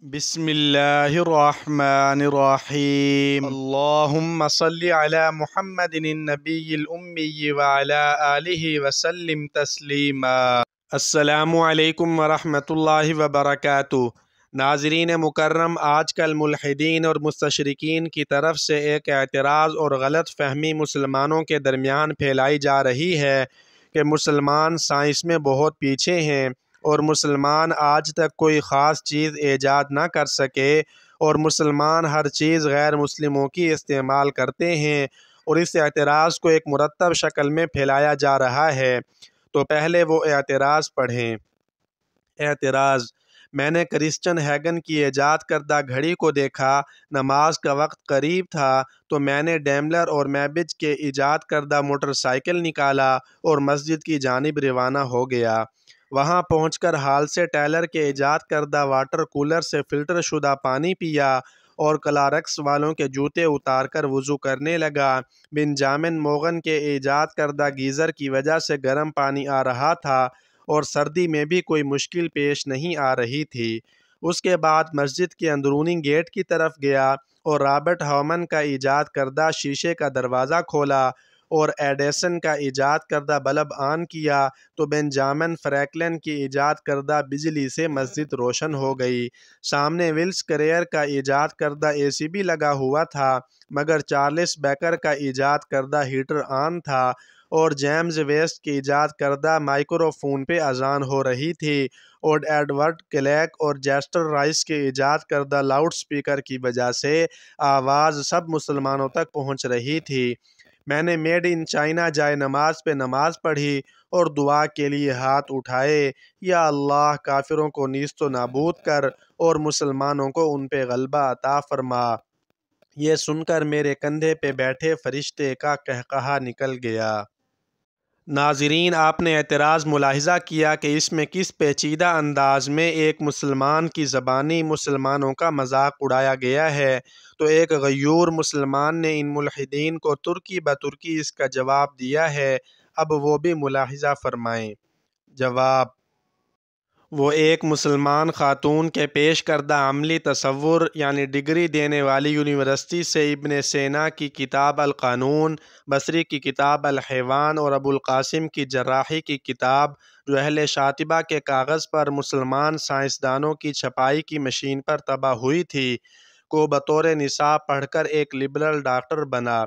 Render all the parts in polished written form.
بسم اللہ الرحمن الرحیم اللہم صلی علی محمد النبی الامی وعلی آلہ وسلم تسلیما۔ السلام علیکم ورحمۃ اللہ وبرکاتہ۔ ناظرین مکرم، آج کل ملحدین اور مستشرقین کی طرف سے ایک اعتراض اور غلط فہمی مسلمانوں کے درمیان پھیلائی جا رہی ہے کہ مسلمان سائنس میں بہت پیچھے ہیں اور مسلمان آج تک کوئی خاص چیز ایجاد نہ کر سکے، اور مسلمان ہر چیز غیر مسلموں کی استعمال کرتے ہیں، اور اس اعتراض کو ایک مرتب شکل میں پھیلایا جا رہا ہے۔ تو پہلے وہ اعتراض پڑھیں۔ اعتراض: میں نے کرسچن ہیگن کی ایجاد کردہ گھڑی کو دیکھا۔ نماز کا وقت قریب تھا تو میں نے ڈیملر اور میبج کے ایجاد کردہ موٹر سائیکل نکالا اور مسجد کی جانب روانہ ہو گیا۔ وہاں پہنچ کر ہال سے ٹیلر کے ایجاد کردہ واٹر کولر سے فلٹر شدہ پانی پیا اور کلارکس والوں کے جوتے اتار کر وضو کرنے لگا۔ بنجامن موغن کے ایجاد کردہ گیزر کی وجہ سے گرم پانی آ رہا تھا اور سردی میں بھی کوئی مشکل پیش نہیں آ رہی تھی۔ اس کے بعد مسجد کے اندرونی گیٹ کی طرف گیا اور رابرٹ ہاؤمن کا ایجاد کردہ شیشے کا دروازہ کھولا اور ایڈیسن کا ایجاد کردہ بلب آن کیا تو بنجامن فرینکلن کی ایجاد کردہ بجلی سے مسجد روشن ہو گئی۔ سامنے ولس کریئر کا ایجاد کردہ اے سی بھی لگا ہوا تھا، مگر چارلس بیکر کا ایجاد کردہ ہیٹر آن تھا اور جیمز ویسٹ کی ایجاد کردہ مائکرو فون پہ اذان ہو رہی تھی، اور ایڈورڈ کلیک اور جیسٹر رائس کے ایجاد کردہ لاؤڈ سپیکر کی وجہ سے آواز سب مسلمانوں تک پہنچ رہی تھی۔ میں نے میڈ ان چائنا جائے نماز پہ نماز پڑھی اور دعا کے لیے ہاتھ اٹھائے، یا اللہ کافروں کو نیست و نابود کر اور مسلمانوں کو ان پہ غلبہ عطا فرما۔ یہ سن کر میرے کندھے پہ بیٹھے فرشتے کا قہقہہ نکل گیا۔ ناظرین، آپ نے اعتراض ملاحظہ کیا کہ اس میں کس پیچیدہ انداز میں ایک مسلمان کی زبانی مسلمانوں کا مذاق اڑایا گیا ہے۔ تو ایک غیور مسلمان نے ان ملحدین کو ترکی بترکی اس کا جواب دیا ہے، اب وہ بھی ملاحظہ فرمائیں۔ جواب: وہ ایک مسلمان خاتون کے پیش کردہ عملی تصور یعنی ڈگری دینے والی یونیورسٹی سے ابن سینا کی کتاب القانون، بصری کی کتاب الحیوان اور ابو القاسم کی جراحی کی کتاب، جو اہل شاطبہ کے کاغذ پر مسلمان سائنسدانوں کی چھپائی کی مشین پر طبع ہوئی تھی، کو بطور نصاب پڑھ کر ایک لبرل ڈاکٹر بنا۔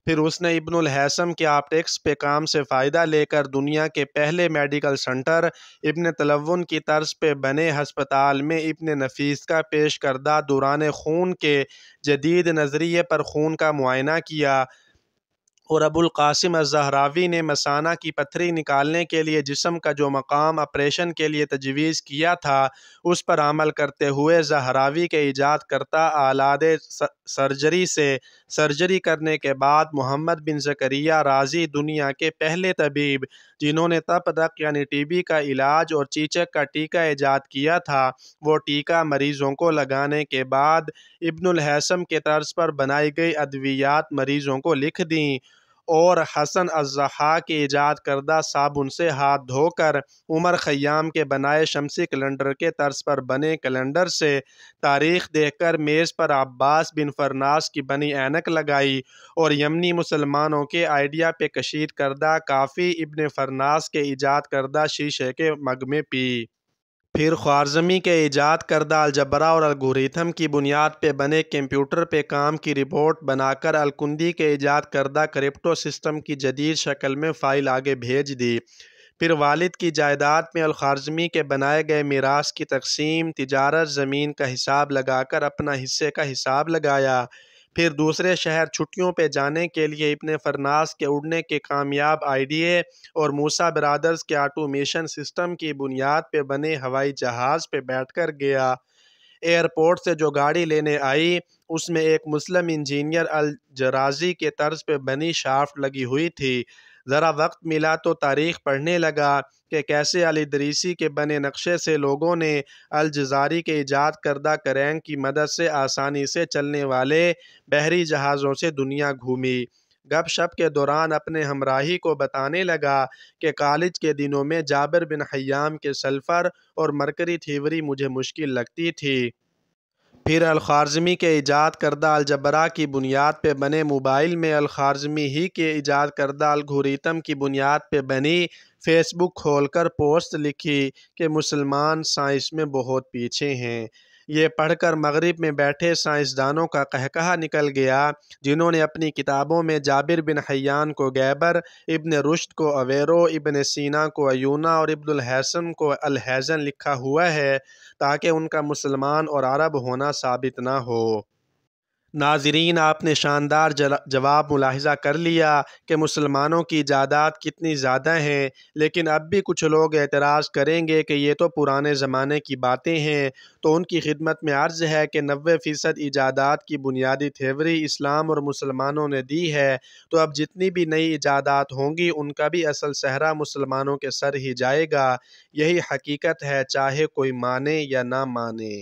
پھر اس نے ابن الہیثم کے آپٹکس پہ کام سے فائدہ لے کر دنیا کے پہلے میڈیکل سنٹر ابن تلون کی طرز پہ بنے ہسپتال میں ابن نفیس کا پیش کردہ دوران خون کے جدید نظریے پر خون کا معائنہ کیا، اور ابو القاسم الزہراوی نے مثانہ کی پتھری نکالنے کے لیے جسم کا جو مقام آپریشن کے لیے تجویز کیا تھا، اس پر عمل کرتے ہوئے زہراوی کے ایجاد کردہ آلات سرجری سے سرجری کرنے کے بعد محمد بن زکریا رازی دنیا کے پہلے طبیب جنہوں نے تپ دق یعنی ٹی بی کا علاج اور چیچک کا ٹیکہ ایجاد کیا تھا، وہ ٹیکہ مریضوں کو لگانے کے بعد ابن الہیثم کے طرز پر بنائی گئی ادویات مریضوں کو لکھ دیں، اور حسن الضحاک کے ایجاد کردہ صابن سے ہاتھ دھو کر عمر خیام کے بنائے شمسی کیلنڈر کے طرز پر بنے کیلنڈر سے تاریخ دیکھ کر میز پر عباس بن فرناس کی بنی اینک لگائی، اور یمنی مسلمانوں کے آئیڈیا پہ کشید کردہ کافی ابن فرناس کے ایجاد کردہ شیشے کے مگ میں پی۔ پھر خوارزمی کے ایجاد کردہ الجبرا اور الگوریتھم کی بنیاد پہ بنے کمپیوٹر پہ کام کی رپورٹ بنا کر الکندی کے ایجاد کردہ کرپٹو سسٹم کی جدید شکل میں فائل آگے بھیج دی۔ پھر والد کی جائیداد میں الخوارزمی کے بنائے گئے میراث کی تقسیم، تجارت، زمین کا حساب لگا کر اپنا حصے کا حساب لگایا۔ پھر دوسرے شہر چھٹیوں پہ جانے کے لیے ابن فرناس کے اڑنے کے کامیاب آئیڈیے اور موسیٰ برادرز کے آٹومیشن سسٹم کی بنیاد پہ بنے ہوائی جہاز پہ بیٹھ کر گیا۔ ایئرپورٹ سے جو گاڑی لینے آئی اس میں ایک مسلم انجینئر الجرازی کے طرز پہ بنی شافٹ لگی ہوئی تھی۔ ذرا وقت ملا تو تاریخ پڑھنے لگا کہ کیسے الادریسی کے بنے نقشے سے لوگوں نے الجزاری کے ایجاد کردہ کرینگ کی مدد سے آسانی سے چلنے والے بحری جہازوں سے دنیا گھومی۔ گپ شپ کے دوران اپنے ہمراہی کو بتانے لگا کہ کالج کے دنوں میں جابر بن حیام کے سلفر اور مرکری تھیوری مجھے مشکل لگتی تھی۔ پھر الخوارزمی کے ایجاد کردہ الجبرا کی بنیاد پہ بنے موبائل میں الخوارزمی ہی کے ایجاد کردہ الگوریتم کی بنیاد پہ بنی فیس بک کھول کر پوسٹ لکھی کہ مسلمان سائنس میں بہت پیچھے ہیں۔ یہ پڑھ کر مغرب میں بیٹھے سائنسدانوں کا قہقہہ نکل گیا، جنہوں نے اپنی کتابوں میں جابر بن حیان کو گیبر، ابن رشد کو اویرو، ابن سینا کو ایونا اور ابن الہیثم کو الہیزن لکھا ہوا ہے تاکہ ان کا مسلمان اور عرب ہونا ثابت نہ ہو۔ ناظرین، آپ نے شاندار جواب ملاحظہ کر لیا کہ مسلمانوں کی ایجادات کتنی زیادہ ہیں، لیکن اب بھی کچھ لوگ اعتراض کریں گے کہ یہ تو پرانے زمانے کی باتیں ہیں، تو ان کی خدمت میں عرض ہے کہ 90% ایجادات کی بنیادی تھیوری اسلام اور مسلمانوں نے دی ہے، تو اب جتنی بھی نئی ایجادات ہوں گی ان کا بھی اصل صحرا مسلمانوں کے سر ہی جائے گا۔ یہی حقیقت ہے، چاہے کوئی مانے یا نہ مانے۔